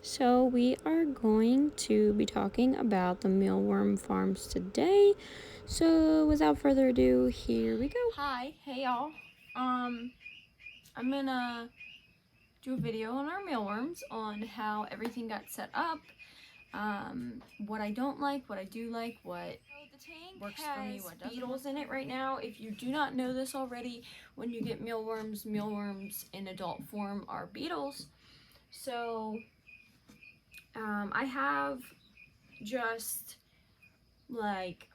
So we are going to be talking about the mealworm farms today. So without further ado, here we go. Hi, hey y'all. I'm gonna do a video on our mealworms, on how everything got set up, what I don't like, what I do like, what the tank works for me, what doesn't. Beetles in it right now. If you do not know this already, when you get mealworms in adult form are beetles. So I have just like,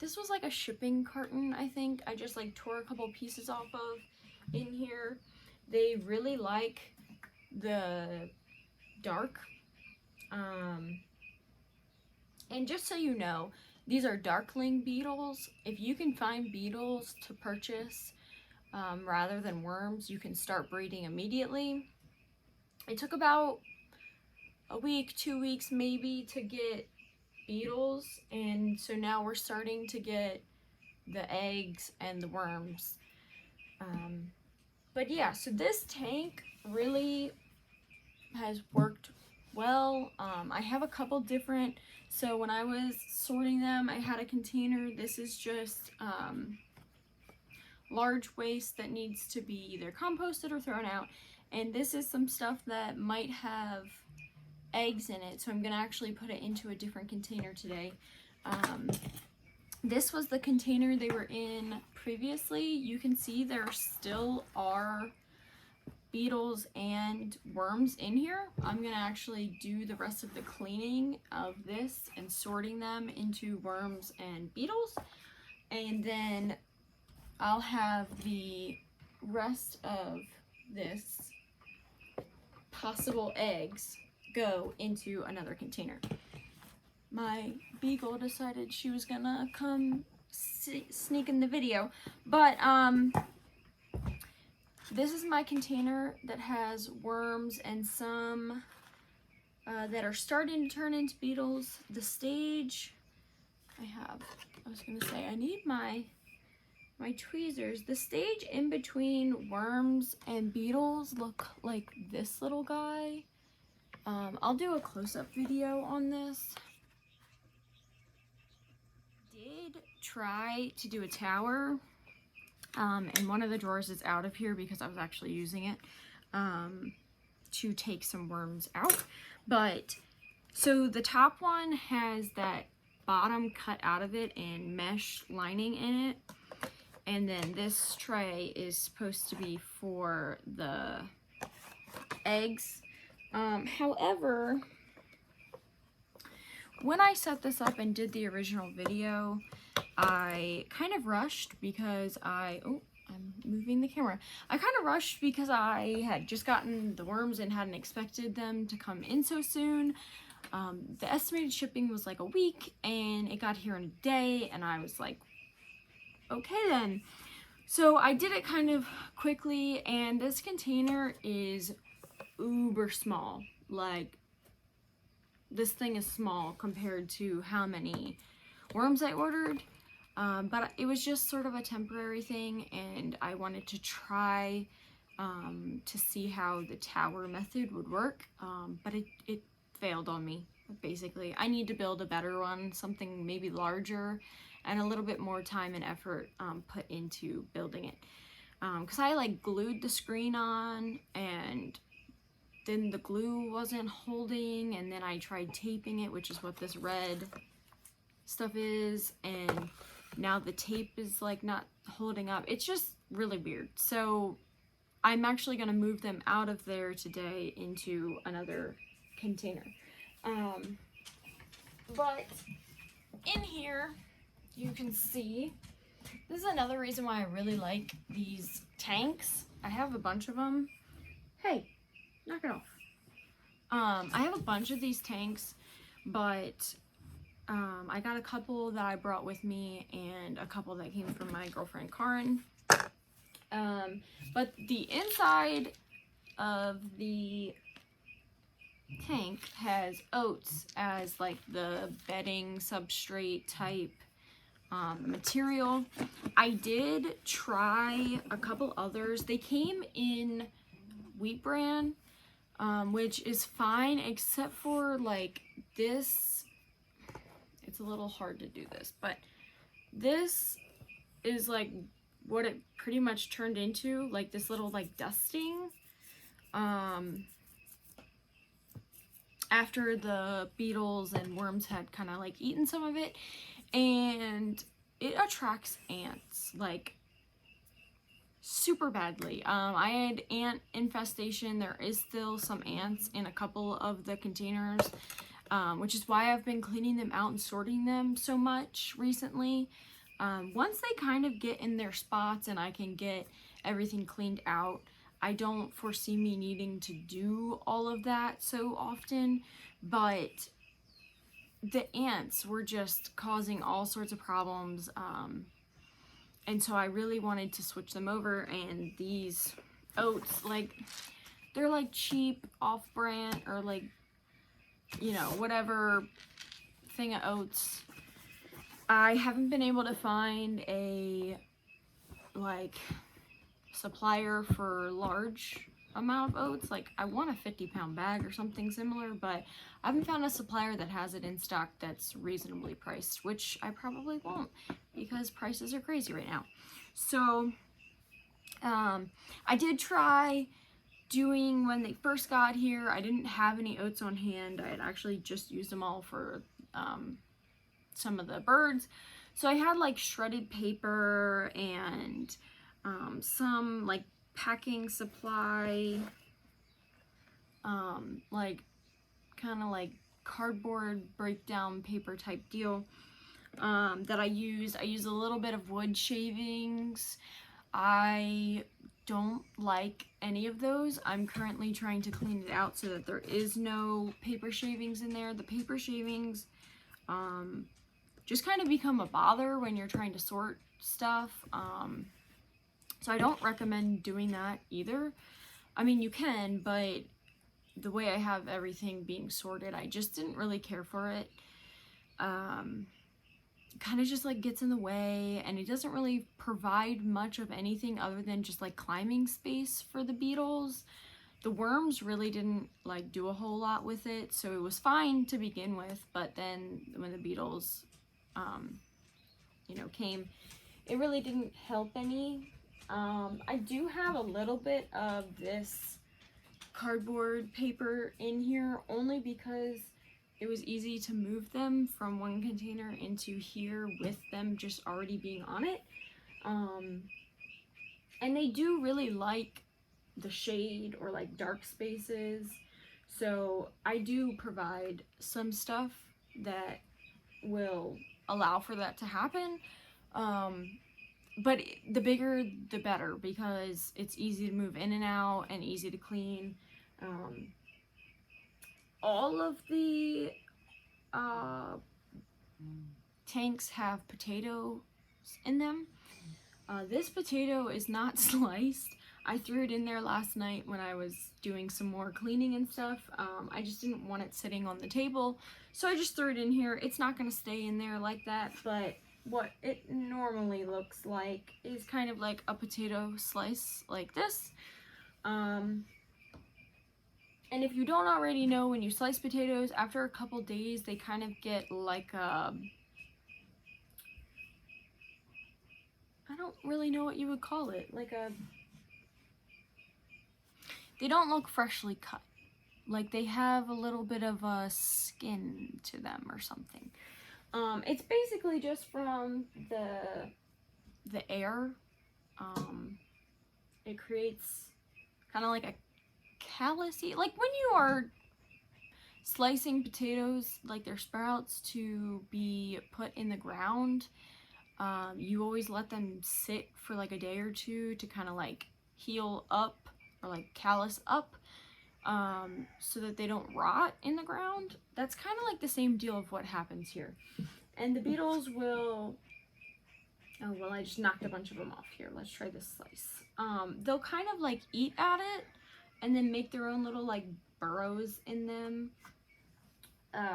this was like a shipping carton, I think. I just like tore a couple pieces off of in here. They really like the dark. And just so you know, these are Darkling beetles. If you can find beetles to purchase rather than worms, you can start breeding immediately. It took about a week, 2 weeks maybe to get beetles, and so now we're starting to get the eggs and the worms. But yeah, so this tank really has worked well. I have a couple different, so when I was sorting them, I had a container. This is just large waste that needs to be either composted or thrown out, and this is some stuff that might have eggs in it, so I'm gonna actually put it into a different container today. This was the container they were in previously. You can see there still are beetles and worms in here. I'm gonna actually do the rest of the cleaning of this and sorting them into worms and beetles, and then I'll have the rest of this possible eggs go into another container. My beagle decided she was gonna come sneak in the video, but this is my container that has worms and some that are starting to turn into beetles. The stage I need my tweezers. The stage in between worms and beetles look like this little guy. I'll do a close-up video on this. Did try to do a tower, and one of the drawers is out of here because I was actually using it to take some worms out. But so the top one has that bottom cut out of it and mesh lining in it, and then this tray is supposed to be for the eggs. However, when I set this up and did the original video, I kind of rushed because I'm moving the camera. I kind of rushed because I had just gotten the worms and hadn't expected them to come in so soon. The estimated shipping was like a week, and it got here in a day, and I was like, okay then. So I did it kind of quickly, and this container is uber small. Like, this thing is small compared to how many worms I ordered, but it was just sort of a temporary thing, and I wanted to try to see how the tower method would work, but it failed on me, basically. I need to build a better one, something maybe larger, and a little bit more time and effort put into building it, because I like glued the screen on, and then the glue wasn't holding, and then I tried taping it, which is what this red stuff is, and now the tape is like not holding up. It's just really weird. So I'm actually going to move them out of there today into another container. But in here you can see, this is another reason why I really like these tanks. I have a bunch of them. Hey, knock it off. I have a bunch of these tanks, but I got a couple that I brought with me and a couple that came from my girlfriend Karin. But the inside of the tank has oats as like the bedding substrate type material. I did try a couple others. They came in wheat bran, which is fine, except for like this. It's a little hard to do this, but this is like what it pretty much turned into, like this little like dusting. After the beetles and worms had kind of like eaten some of it, and it attracts ants like super badly. I had ant infestation. There is still some ants in a couple of the containers, which is why I've been cleaning them out and sorting them so much recently. Once they kind of get in their spots and I can get everything cleaned out, I don't foresee me needing to do all of that so often, but the ants were just causing all sorts of problems, and so I really wanted to switch them over. And these oats, like, they're like cheap off-brand, or like, you know, whatever thing of oats. I haven't been able to find a like supplier for large amount of oats. Like, I want a 50-pound bag or something similar, but I haven't found a supplier that has it in stock that's reasonably priced, which I probably won't, because prices are crazy right now. So I did try doing, when they first got here, I didn't have any oats on hand. I had actually just used them all for some of the birds. So I had like shredded paper and some like packing supply, like kind of like cardboard breakdown paper type deal, that I use. I use a little bit of wood shavings. I don't like any of those. I'm currently trying to clean it out so that there is no paper shavings in there. The paper shavings just kind of become a bother when you're trying to sort stuff. So I don't recommend doing that either. I mean, you can, but the way I have everything being sorted, I just didn't really care for it. Kind of just like gets in the way, and it doesn't really provide much of anything other than just like climbing space for the beetles. The worms really didn't like do a whole lot with it, so it was fine to begin with, but then when the beetles you know, came, it really didn't help any. I do have a little bit of this cardboard paper in here, only because it was easy to move them from one container into here with them just already being on it. And they do really like the shade or like dark spaces, so I do provide some stuff that will allow for that to happen. But the bigger the better, because it's easy to move in and out and easy to clean. All of the tanks have potatoes in them. This potato is not sliced. I threw it in there last night when I was doing some more cleaning and stuff. I just didn't want it sitting on the table, so I just threw it in here. It's not going to stay in there like that, but what it normally looks like is kind of like a potato slice like this. And if you don't already know, when you slice potatoes, after a couple days, they kind of get like a, I don't really know what you would call it, like a, they don't look freshly cut. Like they have a little bit of a skin to them or something. It's basically just from the air. It creates kind of like a callousy, like when you are slicing potatoes, like their sprouts, to be put in the ground, you always let them sit for like a day or two to kind of like heal up or like callus up, so that they don't rot in the ground. That's kind of like the same deal of what happens here. And the beetles will, oh well, I just knocked a bunch of them off here. Let's try this slice. They'll kind of like eat at it and then make their own little like burrows in them,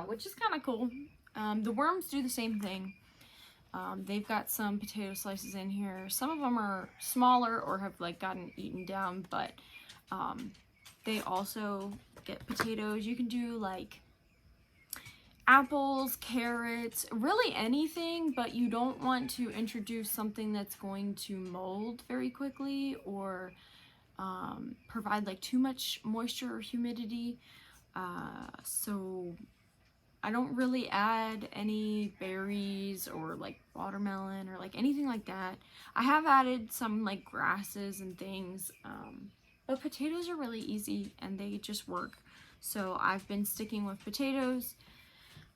which is kind of cool. The worms do the same thing. They've got some potato slices in here. Some of them are smaller or have like gotten eaten down, but they also get potatoes. You can do like apples, carrots, really anything, but you don't want to introduce something that's going to mold very quickly or provide like too much moisture or humidity. So I don't really add any berries or like watermelon or like anything like that. I have added some like grasses and things, but potatoes are really easy and they just work. So I've been sticking with potatoes.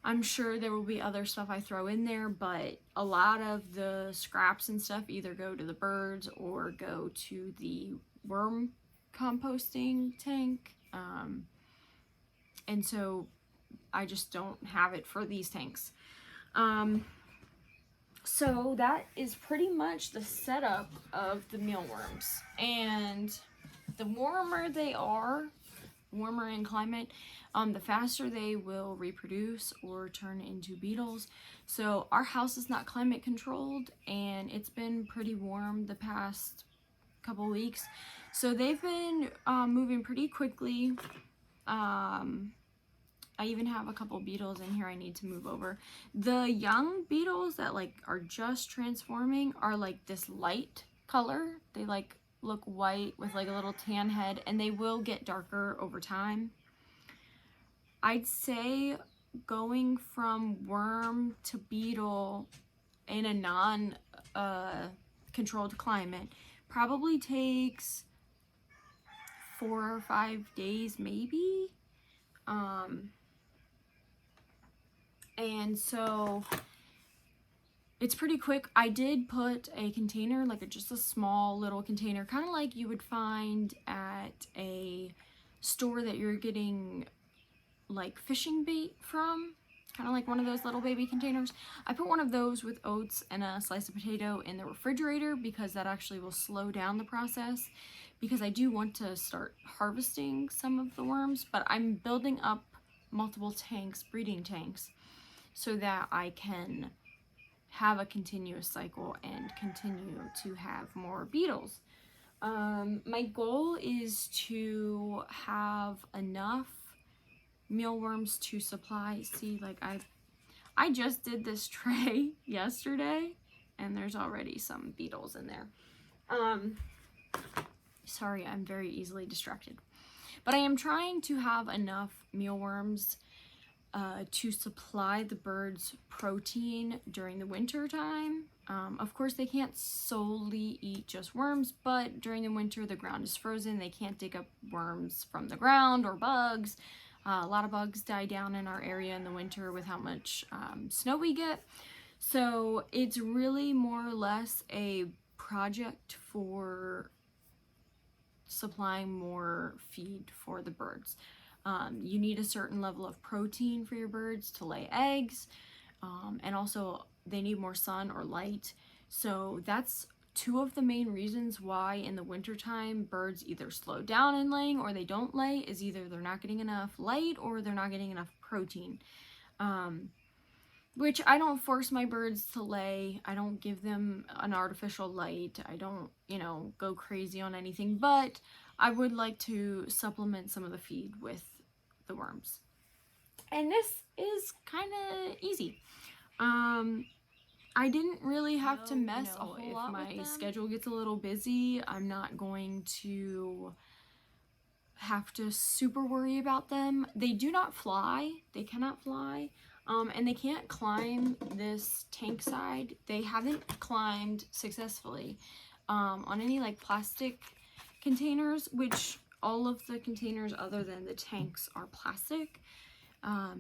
I'm sure there will be other stuff I throw in there, but a lot of the scraps and stuff either go to the birds or go to the worm composting tank. And so I just don't have it for these tanks. So that is pretty much the setup of the mealworms. And the warmer they are, warmer in climate, the faster they will reproduce or turn into beetles. So our house is not climate controlled and it's been pretty warm the past couple weeks. So they've been moving pretty quickly. I even have a couple beetles in here I need to move over. The young beetles that like are just transforming are like this light color. They like look white with like a little tan head, and they will get darker over time. I'd say going from worm to beetle in a non controlled climate probably takes 4 or 5 days maybe. And so it's pretty quick. I did put a container, like just a small little container, kind of like you would find at a store that you're getting like fishing bait from, kind of like one of those little baby containers. I put one of those with oats and a slice of potato in the refrigerator because that actually will slow down the process, because I do want to start harvesting some of the worms, but I'm building up multiple tanks, breeding tanks, so that I can have a continuous cycle and continue to have more beetles. My goal is to have enough mealworms to supply. See, like I just did this tray yesterday and there's already some beetles in there. Sorry, I'm very easily distracted. But I am trying to have enough mealworms to supply the birds protein during the winter time. Of course, they can't solely eat just worms, but during the winter, the ground is frozen. They can't dig up worms from the ground or bugs. A lot of bugs die down in our area in the winter with how much snow we get. So it's really more or less a project for supplying more feed for the birds. You need a certain level of protein for your birds to lay eggs, and also they need more sun or light. So that's two of the main reasons why in the wintertime birds either slow down in laying or they don't lay, is either they're not getting enough light or they're not getting enough protein. Which I don't force my birds to lay. I don't give them an artificial light. I don't, go crazy on anything, but I would like to supplement some of the feed with the worms. And this is kind of easy. I didn't really have to mess a whole lot with them. If my schedule gets a little busy, I'm not going to have to super worry about them. They do not fly. They cannot fly. And they can't climb this tank side. They haven't climbed successfully on any like plastic containers, which all of the containers other than the tanks are plastic.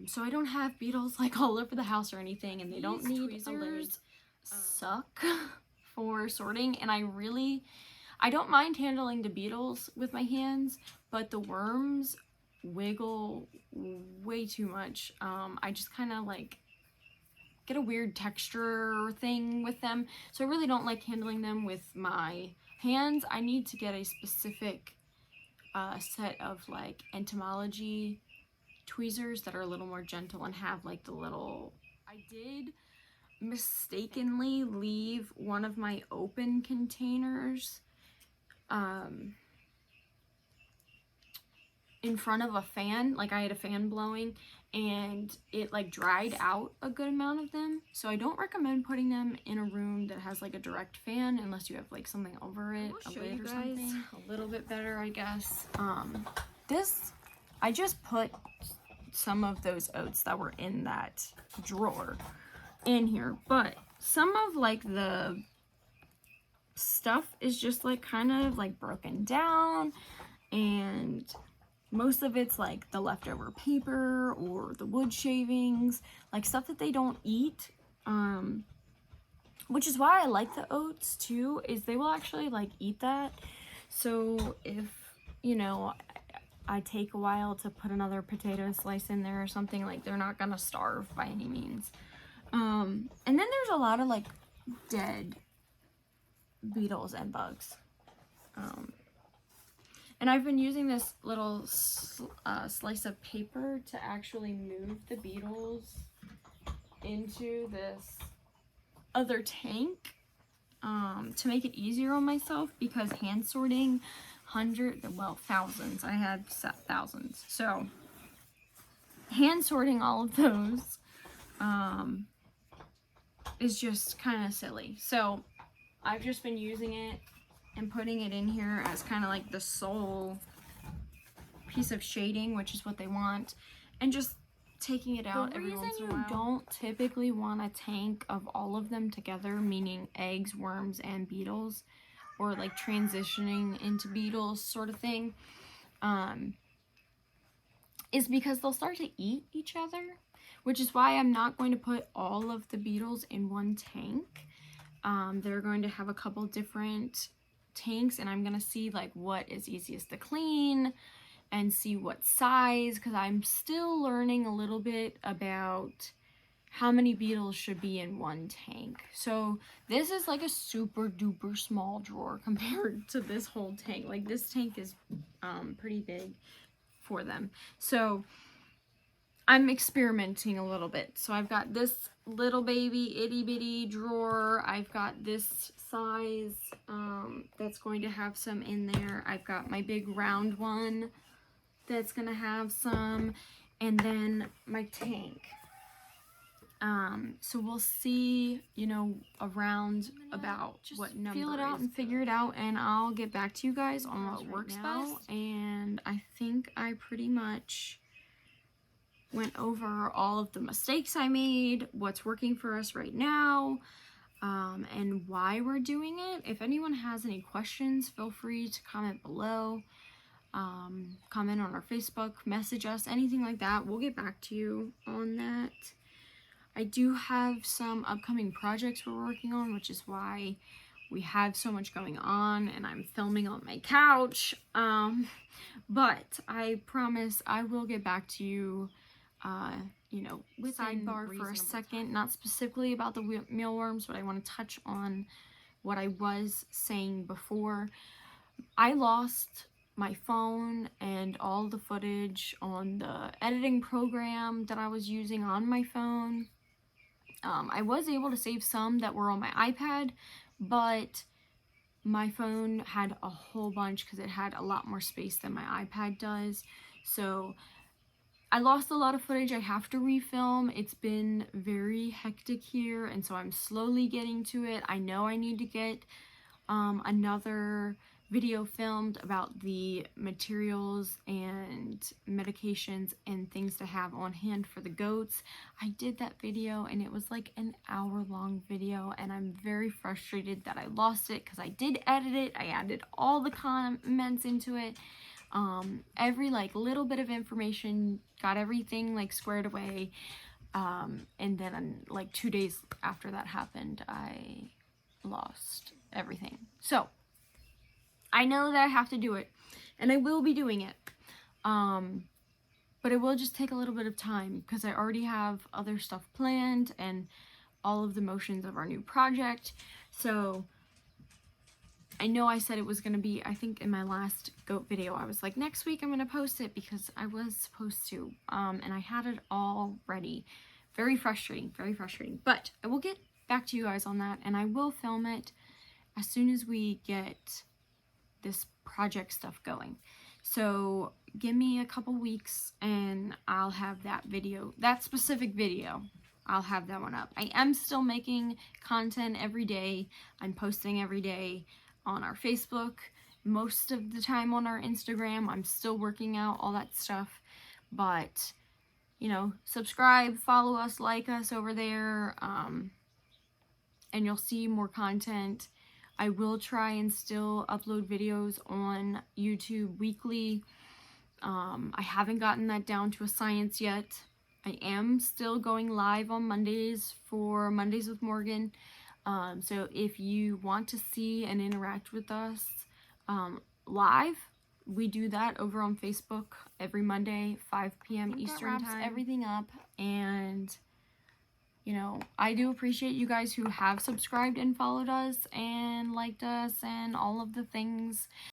So I don't have beetles like all over the house or anything, and they don't need Tweezers. Suck for sorting, and I don't mind handling the beetles with my hands, but the worms wiggle way too much. I just kind of like get a weird texture thing with them, so I really don't like handling them with my hands. I need to get a specific set of like entomology tweezers that are a little more gentle and have like the little... I did mistakenly leave one of my open containers in front of a fan, like I had a fan blowing, and it like dried out a good amount of them. So I don't recommend putting them in a room that has like a direct fan unless you have like something over it, a lid or something. A little bit better, I guess. This, I just put some of those oats that were in that drawer in here, but some of like the stuff is just like kind of like broken down, and most of it's like the leftover paper or the wood shavings, like stuff that they don't eat, which is why I like the oats too, is they will actually like eat that. So if, you know, I take a while to put another potato slice in there or something, like they're not gonna starve by any means. And then there's a lot of like dead beetles and bugs. And I've been using this little slice of paper to actually move the beetles into this other tank to make it easier on myself, because hand sorting thousands, I had thousands, so hand sorting all of those is just kind of silly. So I've just been using it and putting it in here as kind of like the sole piece of shading, which is what they want, and just taking it out every once in a while. The reason you don't typically want a tank of all of them together, meaning eggs, worms, and beetles, or like transitioning into beetles sort of thing, is because they'll start to eat each other, which is why I'm not going to put all of the beetles in one tank. They're going to have a couple different tanks, and I'm going to see like what is easiest to clean and see what size, because I'm still learning a little bit about how many beetles should be in one tank. So this is like a super duper small drawer compared to this whole tank. Like this tank is pretty big for them. So I'm experimenting a little bit. So I've got this little baby itty bitty drawer. I've got this size that's going to have some in there. I've got my big round one that's gonna have some, and then my tank. So we'll see, you know, around about what number. Feel it out and figure it out, and I'll get back to you guys on what works best. And I think I pretty much went over all of the mistakes I made, what's working for us right now, and why we're doing it. If anyone has any questions, feel free to comment below. Comment on our Facebook, message us, anything like that. We'll get back to you on that. I do have some upcoming projects we're working on, which is why we have so much going on, and I'm filming on my couch. But I promise I will get back to you, you know, with sidebar for a second, not specifically about the mealworms, but I want to touch on what I was saying before. I lost my phone and all the footage on the editing program that I was using on my phone. I was able to save some that were on my iPad, but my phone had a whole bunch because it had a lot more space than my iPad does. So I lost a lot of footage. I have to refilm. It's been very hectic here, and so I'm slowly getting to it. I know I need to get another video filmed about the materials and medications and things to have on hand for the goats. I did that video and it was like an hour-long video, and I'm very frustrated that I lost it because I did edit it. I added all the comments into it, every like little bit of information, got everything like squared away, and then like 2 days after that happened, I lost everything. So I know that I have to do it, and I will be doing it, but it will just take a little bit of time because I already have other stuff planned and all of the motions of our new project. So I know I said it was going to be, I think in my last goat video, I was like, next week I'm going to post it because I was supposed to, and I had it all ready. Very frustrating, but I will get back to you guys on that, and I will film it as soon as we get this project stuff going. So give me a couple weeks and I'll have that video, that specific video, I'll have that one up. I am still making content every day. I'm posting every day on our Facebook, most of the time on our Instagram. I'm still working out all that stuff, but you know, subscribe, follow us, like us over there, and you'll see more content. I will try and still upload videos on YouTube weekly. I haven't gotten that down to a science yet. I am still going live on Mondays for Mondays with Morgan. So if you want to see and interact with us live, we do that over on Facebook every Monday, 5 p.m. Eastern time. Everything up, and you know, I do appreciate you guys who have subscribed and followed us and liked us and all of the things.